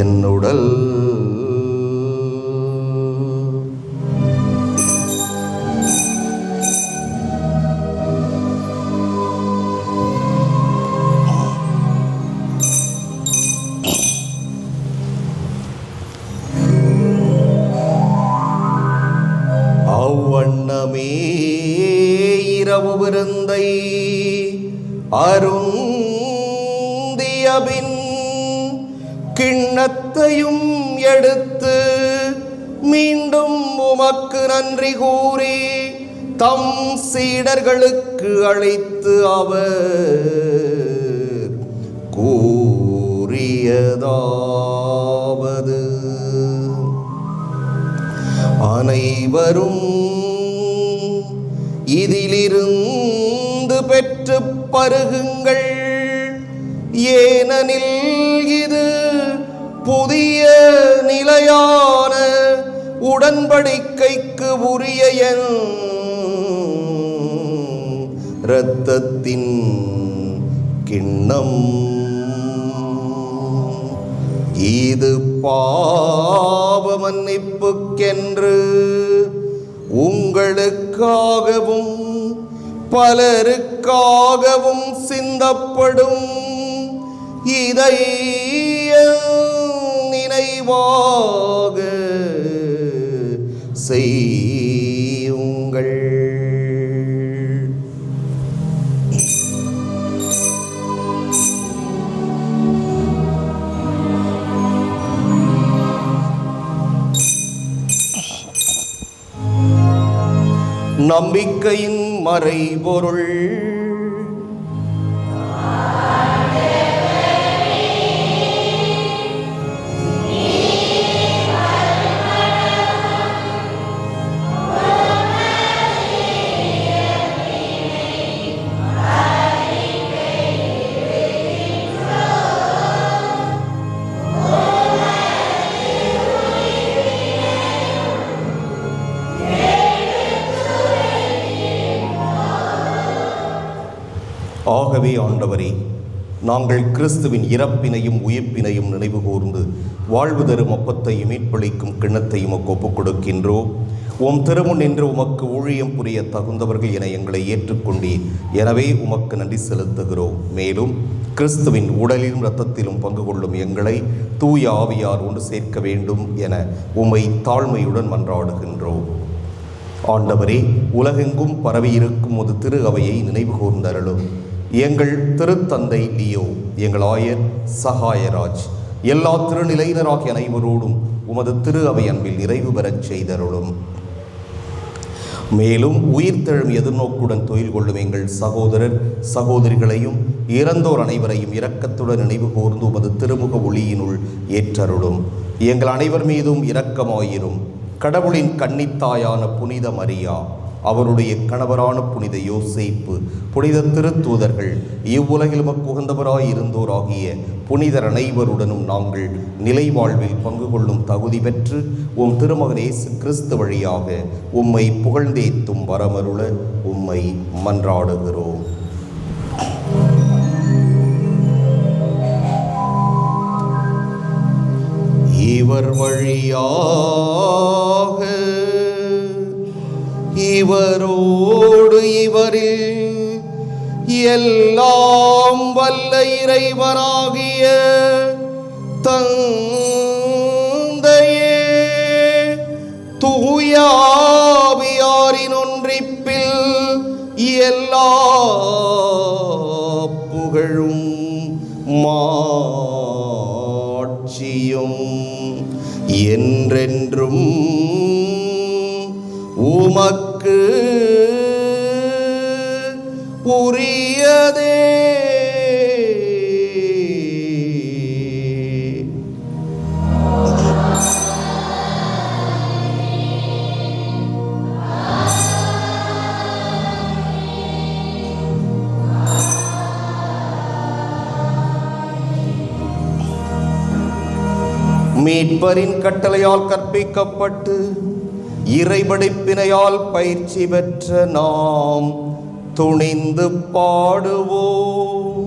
என் உடல். விருந்தை அருந்தியபின் கிண்ணத்தையும் எடுத்து மீண்டும் உமக்கு நன்றி கூறி தம் சீடர்களுக்கு அழைத்து அவர் கூறியதாவது: அனைவரும் இதிலிருந்து பெற்று பருகுங்கள், ஏனெனில் இது புதிய நிலையான உடன்படிக்கைக்கு உரிய என் இரத்தத்தின் கிண்ணம். இது பாவ மன்னிப்புக்கென்று உங்களுக்காகவும் பலருக்காகவும் சிந்தப்படும். இதை நினைவாக செய்யுங்கள். நம்பிக்கையின் மறைபொருள். ஆகவே ஆண்டவரே, நாங்கள் கிறிஸ்துவின் இறப்பினையும் உயிர்ப்பினையும் நினைவு கூர்ந்து வாழ்வு தரும் அப்பத்தையும் மீட்பளிக்கும் கிண்ணத்தையும் உமக்கு ஒப்புக் கொடுக்கின்றோம். உம் திருமுன் நின்று உமக்கு ஊழியம் புரிய தகுந்தவர்கள் என எங்களை ஏற்றுக்கொண்டீர். எனவே உமக்கு நன்றி செலுத்துகிறோம். மேலும் கிறிஸ்துவின் உடலிலும் இரத்தத்திலும் பங்கு கொள்ளும் எங்களை தூய ஆவியார் ஒன்று சேர்க்க வேண்டும் என உம்மை தாழ்மையுடன் மன்றாடுகின்றோம். ஆண்டவரே, உலகெங்கும் பரவியிருக்கும் ஒரு திரு அவையை நினைவு கூர்ந்தருளும். எங்கள் திருத்தந்தை லியோ, எங்கள் ஆயர் சகாயராஜ், எல்லா திருநிலையினராகிய அனைவரோடும் உமது திரு அவை அன்பில் நிறைவு பெறச் செய்தருளும். மேலும் உயிர்த்தெழும் எதிர்நோக்குடன் தொழில் கொள்ளும் எங்கள் சகோதரர் சகோதரிகளையும் இறந்தோர் அனைவரையும் இரக்கத்துடன் நினைவு கூர்ந்து உமது திருமுக ஒளியினுள் ஏற்றருளும். எங்கள் அனைவர் மீதும் இரக்கமாயிரும். கடவுளின் கன்னித்தாயான புனித மரியா, அவருடைய கணவரான புனித யோசேப்பு, புனித திருத்தூதர்கள், இவ்வுலகில் உகந்தவராய் இருந்தோராகிய புனிதர் அனைவருடனும் நாங்கள் நிலை வாழ்வில் பங்கு கொள்ளும் தகுதி பெற்று உம் திருமகன் இயேசு கிறிஸ்து வழியாக உம்மை புகழ்ந்தேத்தும் வரமருள உம்மை மன்றாடுகிறோம். இவர் வழியாக இவரோடு இவரில் எல்லாம் வல்ல இறைவனாகிய தந்தையே, தூய ஆவியாரின் ஒன்றிப்பில் எல்லா புகழும் மாட்சியும் என்றென்றும் உமக்கு உரியதே. மீட்பரின் கட்டளையால் கற்பிக்கப்பட்டு இறைபடைப்பினையால் பயிற்சி பெற்ற நாம் துணிந்து பாடுவோம்.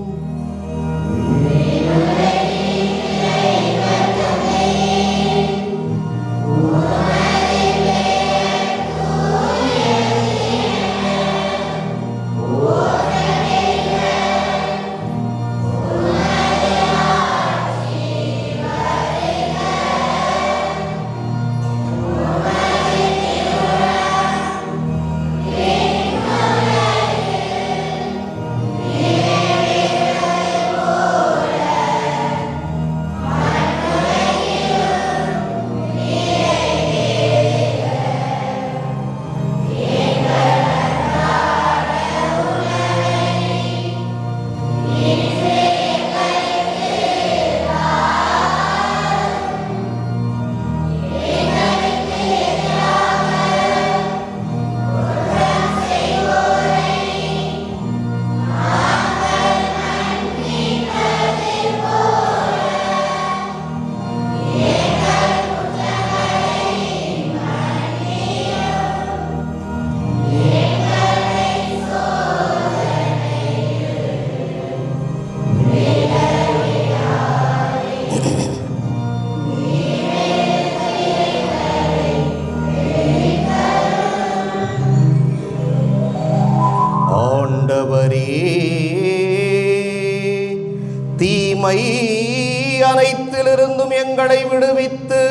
அனைத்திலிருந்தும் எங்களை விடுவித்து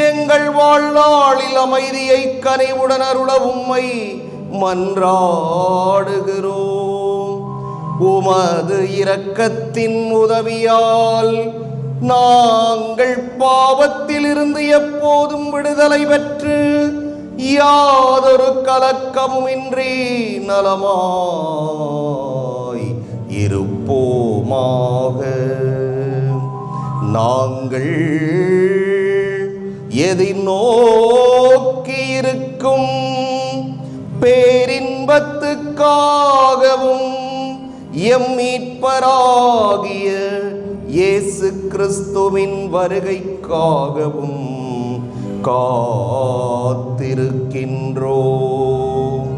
எங்கள் வாழ்நாளில் அமைதியை கனிவுடன் அருள உம்மை மன்றாடுகிறோம். உமது இரக்கத்தின் உதவியால் நாங்கள் பாவத்திலிருந்து எப்போதும் விடுதலை பெற்று யாதொரு கலக்கமுமின்றி நலமாய் இருப்போமாக. நாங்கள் எதிர்நோக்கி இருக்கும் பேரின்பத்துக்காகவும் எம் மீட்பராகிய இயேசு கிறிஸ்துவின் வருகைக்காகவும் காத்திருக்கின்றோம்.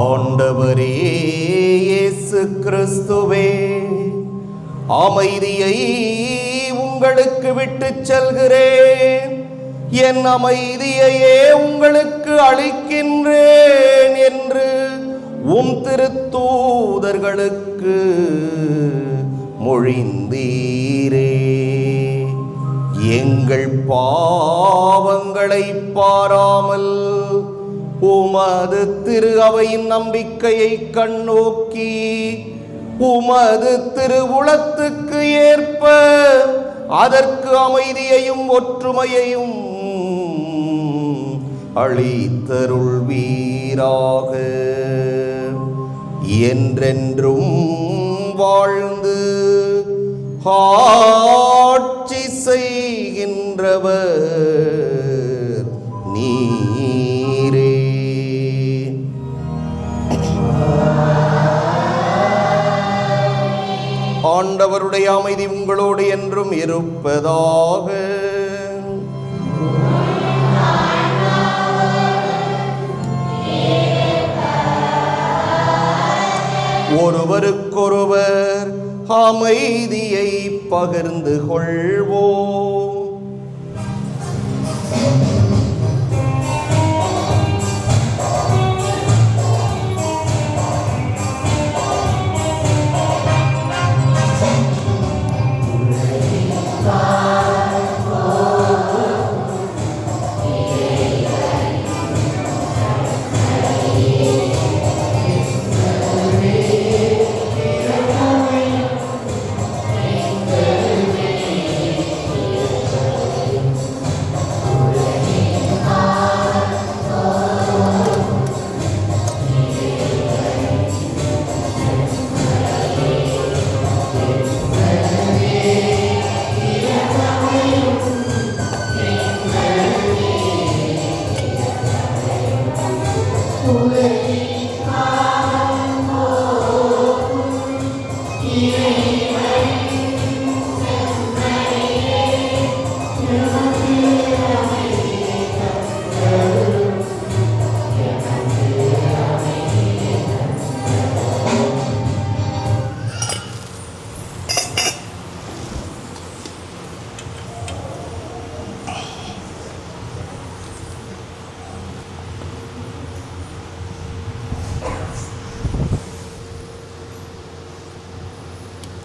ஆண்டவரே இயேசு கிறிஸ்துவே, அமைதியை உங்களுக்கு விட்டுச் செல்கிறேன், என் அமைதியையே உங்களுக்கு அளிக்கின்றேன் என்று உம் திருத்தூதர்களுக்கு மொழிந்தீரே. எங்கள் பாவங்களை பாராமல் உமது திரு அவையின் நம்பிக்கையை கண்ணோக்கி உமது திருவுளத்துக்கு ஏற்ப அதற்கு அமைதியையும் ஒற்றுமையையும் அளித்தருள்வீராக. என்றென்றும் வாழ்ந்து ஆட்சி செய்கின்றவர் நீரே. ஆண்டவருடைய அமைதி உங்களோடு என்றும் இருப்பதாக. ஒருவருக்கொருவர் அமைதியை பகிர்ந்து கொள்வோம்.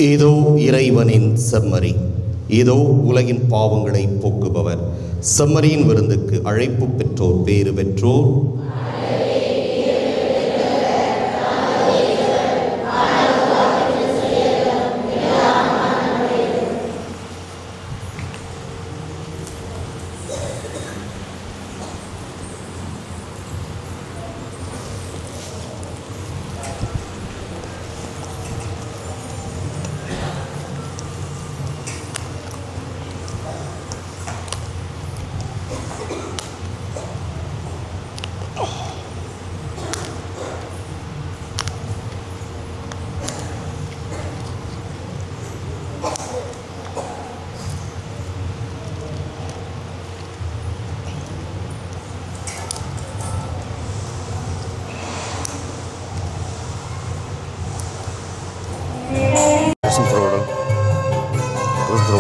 இதோ இறைவனின் செம்மறி, இதோ உலகின் பாவங்களை போக்குபவர். செம்மறியின் விருந்துக்கு அழைப்பு பெற்றோர் பேறு பெற்றோர். Oh.